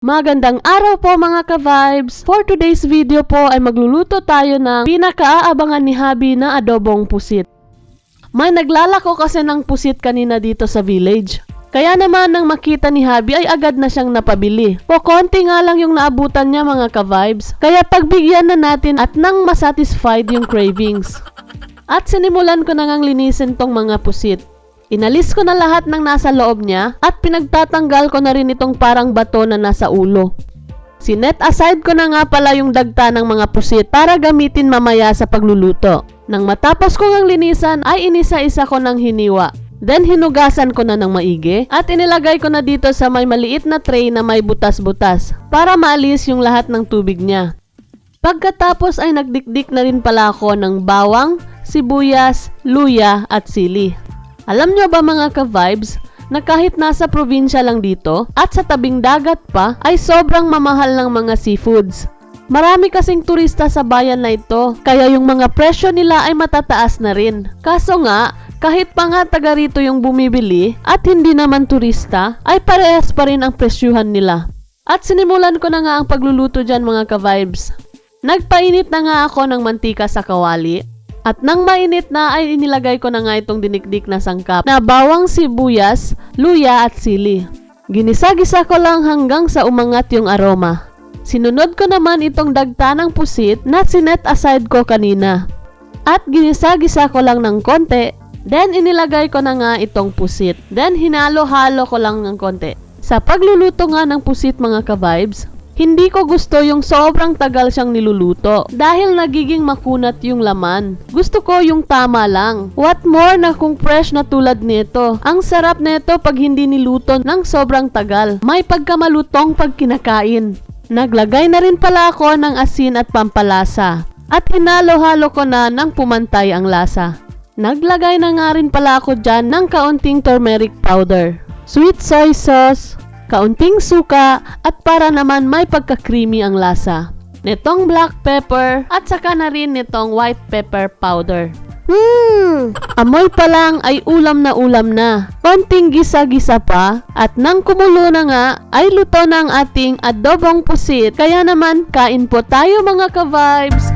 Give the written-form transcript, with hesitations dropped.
Magandang araw po mga ka-vibes! For today's video po ay magluluto tayo ng pinakaaabangan ni Habi na adobong pusit. May naglalako kasi ng pusit kanina dito sa village. Kaya naman nang makita ni Habi ay agad na siyang napabili. O konti nga lang yung naabutan niya mga ka-vibes. Kaya pagbigyan na natin at nang masatisfied yung cravings. At sinimulan ko na ngang linisin tong mga pusit. Inalis ko na lahat ng nasa loob niya at pinagtatanggal ko na rin itong parang bato na nasa ulo. Sinet aside ko na nga pala yung dagta ng mga pusit para gamitin mamaya sa pagluluto. Nang matapos ko ngang linisan ay inisa-isa ko ng hiniwa. Then hinugasan ko na ng maigi at inilagay ko na dito sa may maliit na tray na may butas-butas para maalis yung lahat ng tubig niya. Pagkatapos ay nagdikdik na rin pala ako ng bawang, sibuyas, luya at sili. Alam nyo ba mga ka-vibes na kahit nasa probinsya lang dito at sa tabing dagat pa ay sobrang mamahal ng mga seafoods. Marami kasing turista sa bayan na ito kaya yung mga presyo nila ay matataas na rin. Kaso nga, kahit pa nga taga rito yung bumibili at hindi naman turista ay parehas pa rin ang presyuhan nila. At sinimulan ko na nga ang pagluluto dyan mga ka-vibes. Nagpainit na nga ako ng mantika sa kawali. At nang mainit na ay inilagay ko na nga itong dinikdik na sangkap na bawang, sibuyas, luya at sili. Ginisa-gisa ko lang hanggang sa umangat yung aroma. Sinunod ko naman itong dagta ng pusit na sinet aside ko kanina. At ginisa-gisa ko lang ng konti, then inilagay ko na nga itong pusit. Then hinalo-halo ko lang ng konti. Sa pagluluto nga ng pusit mga ka-vibes, hindi ko gusto yung sobrang tagal siyang niluluto dahil nagiging makunat yung laman. Gusto ko yung tama lang. What more na kung fresh na tulad nito. Ang sarap nito pag hindi niluto ng sobrang tagal. May pagkamalutong pag kinakain. Naglagay na rin pala ako ng asin at pampalasa. At hinalo-halo ko na ng pumantay ang lasa. Naglagay na nga rin pala ako dyan ng kaunting turmeric powder, sweet soy sauce, kaunting suka at para naman may pagka-creamy ang lasa. Nitong black pepper at saka na rin nitong white pepper powder. Amoy pa lang ay ulam na. Konting gisa-gisa pa at nang kumulo na nga ay luto na ang ating adobong pusit. Kaya naman kain po tayo mga ka-vibes!